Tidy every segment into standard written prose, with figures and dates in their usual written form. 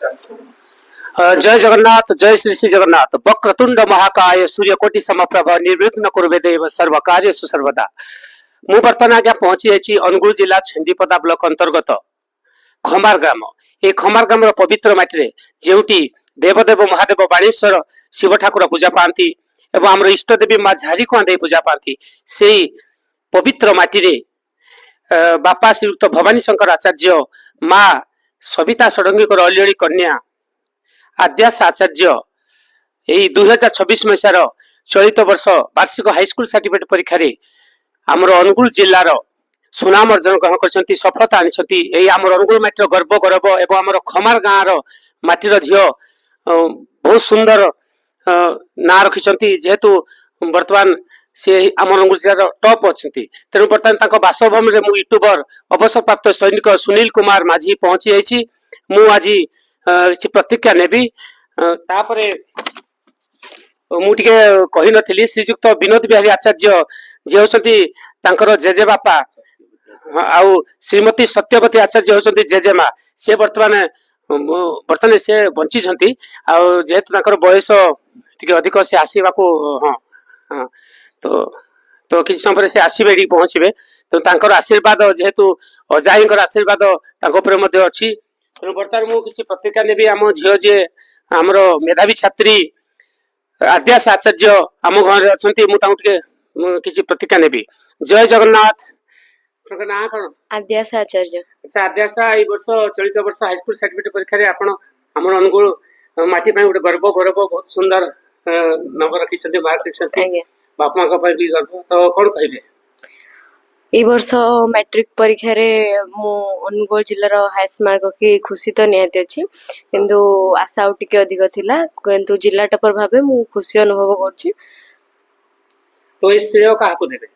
जय जगन्नाथ जय श्री श्री जगन्नाथ वक्रतुंड महाकाय सूर्यकोटि समप्रभ निर्विघ्न कुरु देव सर्व कार्य सुसर्वदा मु बर्तमान आज्ञा पहुंची जाइए अनुगुल जिला छेंडीपदा ब्लॉक अंतर्गत खमार ग्राम ए खमार ग्राम पवित्र माटी जोटी देवदेव महादेव बाणेश्वर शिव ठाकुर पूजा पाती एवं आमर इष्ट देवी माँ झारी कुआं पूजा पाती से पवित्र माटी बापा श्रीयुक्त भवानी शंकर आचार्य माँ सविता षडंगी अलिअली कन्या आद्यास आचार्य यही 2026 मसीहार चलित वर्ष वार्षिक हाईस्कल सर्टिफिकेट परीक्षा आमर अनुगुल जिलार सुनाम अर्जन ग्रहण कर सफलता आनी आमर अनुगुल माटीर गर्व गौरव एवं आमर खमार गाँव माटीर झील बहुत सुंदर ना रखिंट जेहेतु बर्तमान से आम अनुगुल जिलार टॉप अच्छा तेणु बर्तमान बासभूमि मु यूट्यूबर अवसर प्राप्त सैनिक सुनील कुमार माझी पहुंची जाइए मु आज କିଛି ପ୍ରତିଜ୍ଞା ନେବି ତାପରେ ମୁଁ ଟିକେ କହି ନଥିଲି ଶ୍ରୀଯୁକ୍ତ ବିନୋଦ ବିହାରୀ ଆଚାର୍ଯ୍ୟ ଯିଏ ହେଉଛନ୍ତି ତାଙ୍କର ଜେଜେ ବାପା ଆଉ ଶ୍ରୀମତୀ ସତ୍ୟବତୀ ଆଚାର୍ଯ୍ୟ ହେଉଛନ୍ତି ଜେଜେମା ସେ ବର୍ତ୍ତମାନ ସେ ବଞ୍ଚିଛନ୍ତି ଆଉ ଯେହେତୁ ତାଙ୍କର ବୟସ ଟିକେ ଅଧିକ ସେ ଆସିବାକୁ ହଁ ହଁ ତ କିଛି ସମୟ ପରେ ସେ ଆସିବେ ଏଠି ପହଞ୍ଚିବେ ତ ତାଙ୍କର ଆଶୀର୍ବାଦ ଯେହେତୁ ଅଜାଇଙ୍କର ଆଶୀର୍ବାଦ ତାଙ୍କ ଉପରେ ମଧ୍ୟ ଅଛି बर्तमान मु किसी प्रतिज्ञा नेबी आम झील जी आमर मेधावी छात्री आद्यास आचार्य आम घर अच्छा किसी प्रतिज्ञा नेबी जय जगन्नाथ ना कौन आद्यास आचार्य अच्छा आद्यास वर्ष चलित वर्ष हाईस्कल सर्टिफिकेट परीक्षा आपण आम अनुगुल माटी गोटे गर्व गौरव बहुत सुंदर नंबर रखी मार्क रखी बापा माँ भी गर्व तो कौन कहे ए वर्ष मैट्रिक परीक्षा रे मु अनुगुल जिल्लार हाईएस्ट मार्क रखी खुशी तो निहाती अच्छी किंतु आशा आउ टिके अधिक थिला किंतु जिला टॉपर भाबे मु खुशी अनुभव करछि तो इस श्रेय काहाको देबे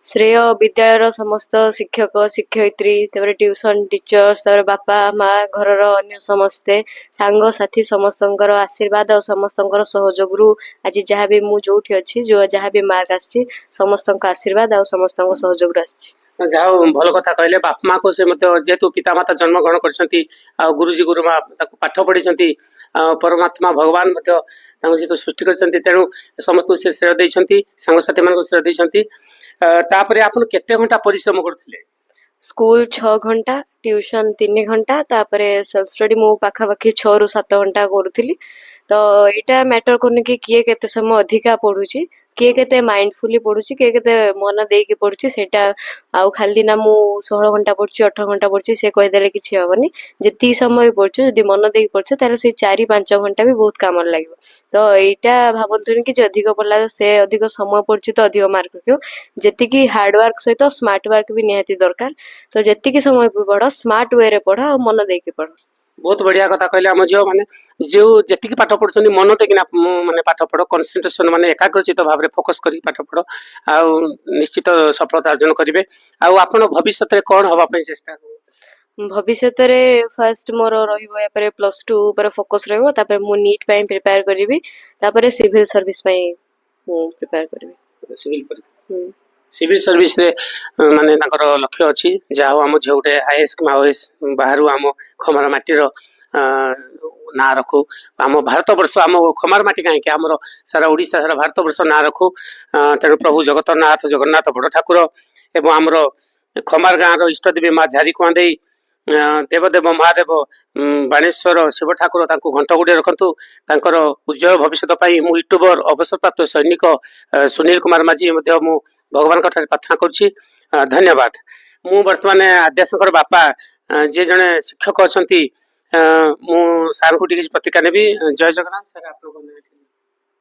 श्रेय विद्यालयर समस्त शिक्षक शिक्षयित्री तबरे ट्यूशन टीचर्स तबरे बापा माँ घरर अन्य समस्ते सांग साथी समस्तंकर आशीर्वाद और समस्तंकर सहयोग रु आज जहाँ भी मु जोठी अछि जो जहाँ भी मार्क आछि समस्तंक आशीर्वाद और समस्तंक सहयोग रु आछि जाओ भल कथा कहले बाप माँ को से जेहेतु पिता माता जन्म ग्रहण करछंती आ गुरुजी गुरुमा ताको पाठ पढ़िछंती परमात्मा भगवान जेहेतु सृष्टि करछंती तेणु समस्त से श्रेय दैछंती सांग साथी मान को श्रेय दैछंती तापरे आपण केते घंटा परिश्रम करथिले स्कूल 6 घंटा ट्यूशन 3 घंटा तापरे सेल्फ स्टडी मु पाखा पाखी 6 रु 7 घंटा करूथिली तो एटा मैटर करने कि किए केते समय अधिका पढुची किए केते माइंडफुली पढुची किए केते मन देकी पढुची सेटा आउ खाली ना मु 16 घंटा पढुची 18 घंटा पढुची से कहि देले किछि हबनी जति समय पढुची जदि मन देकी पढुची ताले से 4-5 घंटा भी बहुत काम लागो तो एटा भाबंतुनी कि जे अधिक पढला से अधिक समय पढुची तो अधिक मार्क रखियो जति कि हार्ड वर्क सहित स्मार्ट वर्क भी निहाती दरकार तो जति कि समय पढ स्मार्ट वे रे पढ और मन देकी पढ बहुत बढ़िया कथा कहले आम झील मैंने जो जी पाठ पढ़ुं मन देकिना माने पाठ पढ़ कनसेंट्रेशन माने एकाग्रचित भाव में फोकस कर पाठ पढ़ आ निश्चित सफलता अर्जन करेंगे आपण भविष्य कौन हवाई चेष्टा भविष्य फर्स्ट मोर रही +2 पर फोकस रही मु नीट पाई प्रिपेयर करी सिविल सर्विस पाई प्रिपेयर करी सिविल सर्विस रे माने लक्ष्य अच्छी जहाँ आम झील गोटे आईएएस माओएस बाहर आम खमार माटीर ना रखू आम भारत वर्ष आम खमार माटी कहीं आम सारा ओडिशा सारा भारत वर्ष ना रखू तेणु प्रभु जगतनाथ जगन्नाथ बड़ ठाकुर एवं आमर खमार गाँव इष्ट देवी माँ झारी कुआं देवदेव महादेव बाणेश्वर शिव ठाकुर घंट गुड़े रखु उज्जवल भविष्य मु यूट्यूबर अवसर प्राप्त सैनिक सुनील कुमार माझी मु भगवान प्रार्थना करुच्ची धन्यवाद मु बर्तमान आद्याशंकर बापा जे जड़े शिक्षक अच्छा सार को प्रतिज्ञा नेबी जय जगन्नाथ सर आप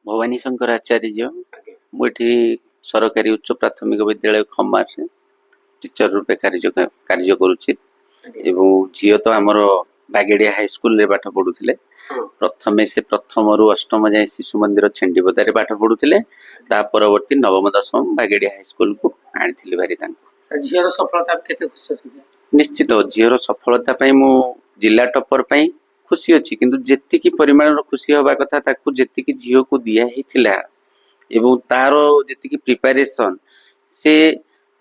भवानी शंकर आचार्य मुझे सरकारी उच्च प्राथमिक विद्यालय खमार टीचर रूपे कार्य करुच्ची झील तो आमर बागेड़िया हाईस्कल रे पाठ पढ़ुले प्रथमे से प्रथम रु अष्टम जाए शिशु मंदिर छेंडीपदारे पाठ पढ़ुले परवर्ती नवम दशम बागेड़िया हाईस्कल को आनी भारी झील सफलता निश्चित झील सफलता मु जिला टॉपर खुशी अच्छी किंतु जेतिकी परिमाण खुशी हवा कथा ताकू जेतिकी झील को दिया ही थिला एवं तार जेतिकी प्रिपरेशन से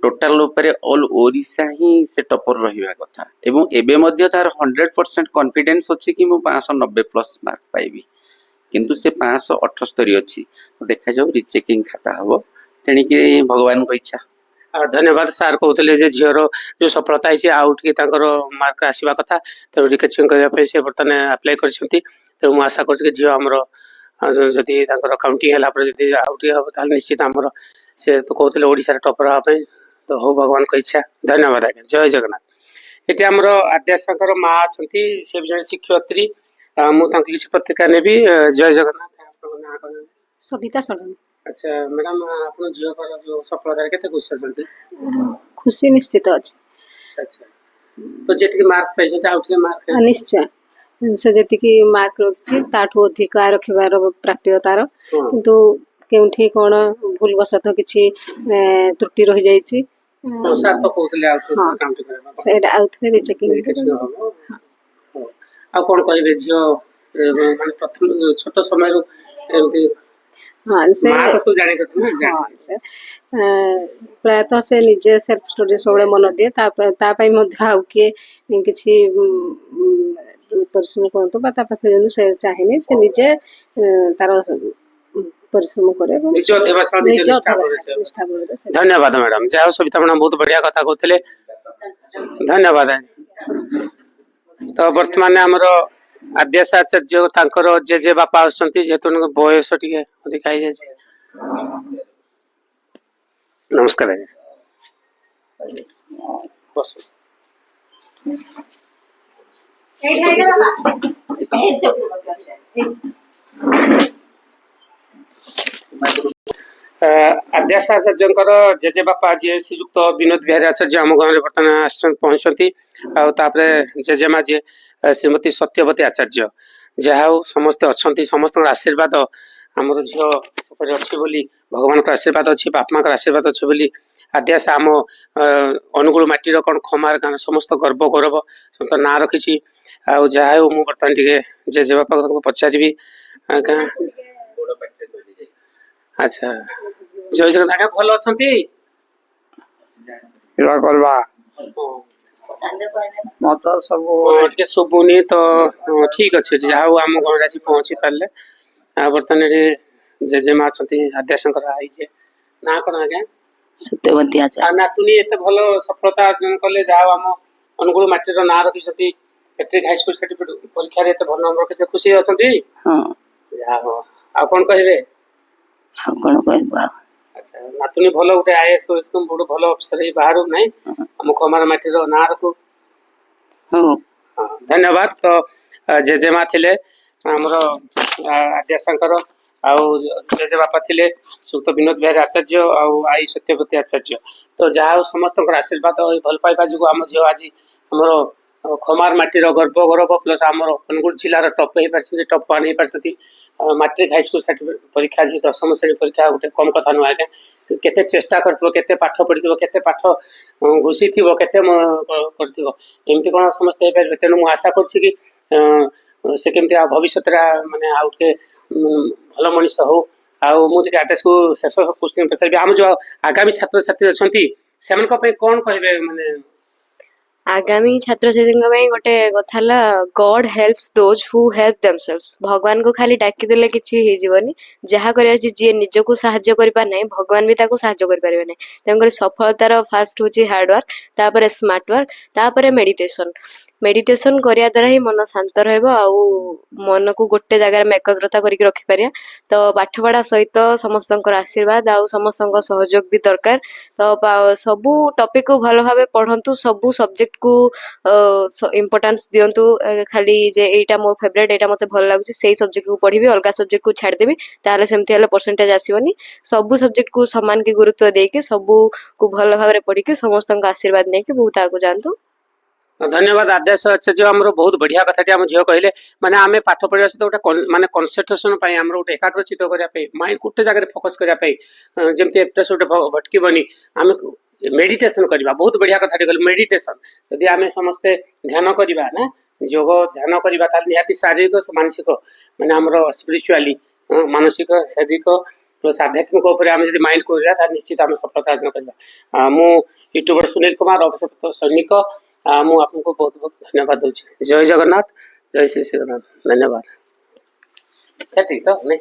टोटाल उपरे ऑल ओडिशा ही से टॉपर रहिबा कथा एवं एबे मध्य तार 100% कॉन्फिडेंस अछि कि मु 590 प्लस मार्क पाइबी किंतु से 578 अछि तो देखा जाऊ रिचेकिंग खाता हबो तेणिक भगवान को इच्छा। धन्यवाद सार कहते जे झीर जो सफलता है आउट की मार्क आसवा कथा तेणु रिचेकिंग करने से बर्तमान आप्लाय कर आशा कर झील आमर जदि काउंटिंग है आउट हम निश्चित आमर से तो कहते ओडिशा टॉपर हाँपाई तो हो भगवान को इच्छा। धन्यवाद आज्ञा जय जगन्नाथ। ये आमर आद्याशा माँ अच्छा से भी जन शिक्षयित्री मुझे किसी पत्रिका ने भी जय जगन्नाथ। सविता षडंगी। अच्छा मैडम आप झील जो सफलता के खुश अच्छे खुशी निश्चित अच्छे। अच्छा अच्छा तो जी मार्क पाई आउट के मार्क निश्चय से जी मार्क रखी ताठू अधिक रखार प्राप्य तार किंतु केउठी कौन भूलवशत किसी त्रुटि रही जाइए सर तो कहते आउट से आउथरे रिचेकिंग आ कौन कहे झील माने प्रथम छोट समय एमती हाँ से माँ तो सब जाने हाँ से प्रायतः से निजे सेल्फ स्टडी सब मन दिए आउ किए किसी परिश्रम करतु पाखे से चाहे से निजे तार परिश्रम करे निज अध्यवसाय निज निष्ठा बଳରେ से धन्यवाद मैडम जहाँ सविता मैडम बहुत बढ़िया कथा कहते धन्यवाद। तो वर्तमान आमर आद्याशा आचार्य तांकर जे बापा आसुचंती जेहेतु बयस टिके अधिक हो जाए नमस्कार बस आद्याशा आचार्य जेजे बापा जी श्रीजुक्त विनोद बिहारी आचार्य आम गाँव में बर्तमान पहुंचती जेजेमा जी श्रीमती सत्यवती आचार्य जहा समस्ते अच्छा समस्त आशीर्वाद आमर झील अच्छी बोली भगवान का आशीर्वाद अच्छी बापा माँ आशीर्वाद अच्छे बोली आद्याशा आम अनुगुल माटीर कौन खमार गाँव समस्त गर्व गौरव समस्त ना रखी जहा मु बर्तमान टे जेजे बापा पचारि अच्छा जय जगन्नाथ भल अच्छा मत सब टे शुभुनि तो ठीक अच्छे जहाँ आम गाँव आसी पहुँची पारे बर्तमान जेजेमा अच्छा आद्याशंकर आई ना कौन आज्ञा सत्यवती आचार्य नातुनी एत भल सफलता अर्जन कले जहाँ आम अनुगुल माटीर ना रखी मैट्रिक हाईस्कूल सर्टिफिकेट परीक्षा रे भल नंबर किसी खुशी अच्छा जहाँ हो आ कौन कहे कौन कह अच्छा नातुनी भल गोटे आईएएस गोटे भल अफिसर बाहर ना आम खमार माटीर ना रखू धन्यवाद। तो जेजेमा थिले आमर आद्याशंकर आजे बापा थिले सुक्त विनोद बिहारी आचार्य आई सत्यवती आचार्य तो जहाँ समस्त आशीर्वाद भल पाइबा जो आम झील आज आमर खमार माटीर गर्व गौरव प्लस आमर अनुगुल जिलार टॉप हो पार्टी टॉप 1 हो पार्टी मैट्रिक हाईस्कूल सर्टिफिकेट परीक्षा जी 10वीं श्रेणी परीक्षा गोटे कम कथा नुह आज्ञा केते चेष्टा करते पाठ पढ़ी केते पाठ घुसी केते एमती कौन समस्त तेणु मुझे आशा करी से केमती भविष्य माने आउट के भल मनीष हो मुझे आदेश को शेष क्वेश्चन पचारि आम जो आगामी छात्र छात्री अच्छा कौन कहे माने आगामी छात्र छात्री गोटे कथा God helps those who help themselves भगवान को खाली डाकी देले किछि हे जीवनी जहा करिया जे निज को सहाय्य करि पार नै भगवान भी ताको सहाय्य करि पारिबे नै तेंकर सफलतार फास्ट होची हार्ड वर्क तापरे स्मार्ट वर्क तापरे मेडिटेशन करिया द्वारा ही मन शांत रहबो आउ मन को गोटे जगह में एकाग्रता करिक रखि पारिया तो पाठपढ़ा सहित समस्तंकर आशीर्वाद आउ समस्तंकर सहयोग भी दरकार तो सबू टॉपिक को भल भाबे पढ़ंतु सबू सब्जेक्ट को इम्पोर्टेंस दियंतु खाली जे एटा मो फेवरेट एटा मते भल लागुची सेही सब्जेक्ट को पढ़िबी अलगा सब्जेक्ट को छाड़ देबी ताले सेमति हले परसेंटेज आसीबनी सबू सब्जेक्ट को समान के गुरुत्व देके सबू को भल भाबे पढ़ी के समस्तंकर आशीर्वाद नै के बहुत आगु जानतु। धन्यवाद आदेश अच्छा जो आम बहुत बढ़िया कथा आम झील कहले माने आम पाठ पढ़ा सहित गोटे माने कनसेंट्रेशन आम गोटे एकाग्रचित करने माइंड गोटे जगह फोकस करने जमी गोटे भटकबनी आम मेडिटेशन करवा बहुत बढ़िया कथा कहले मेडिटेशन यदि आम समस्ते ध्यान करवा ना योग ध्यान करवा निहाती शारीरिक मानसिक माने आमर स्पिरिचुआली मानसिक शारीरिक प्लस आध्यात्मिक उपरे आम जदि माइंड कर निश्चित आम सफलता अर्जन करवा मु यूट्यूबर सुनील कुमार अवसर सैनिक मु आपको बहुत बहुत धन्यवाद दूसरी जय जगन्नाथ जय श्री जगन्नाथ धन्यवाद। तो नहीं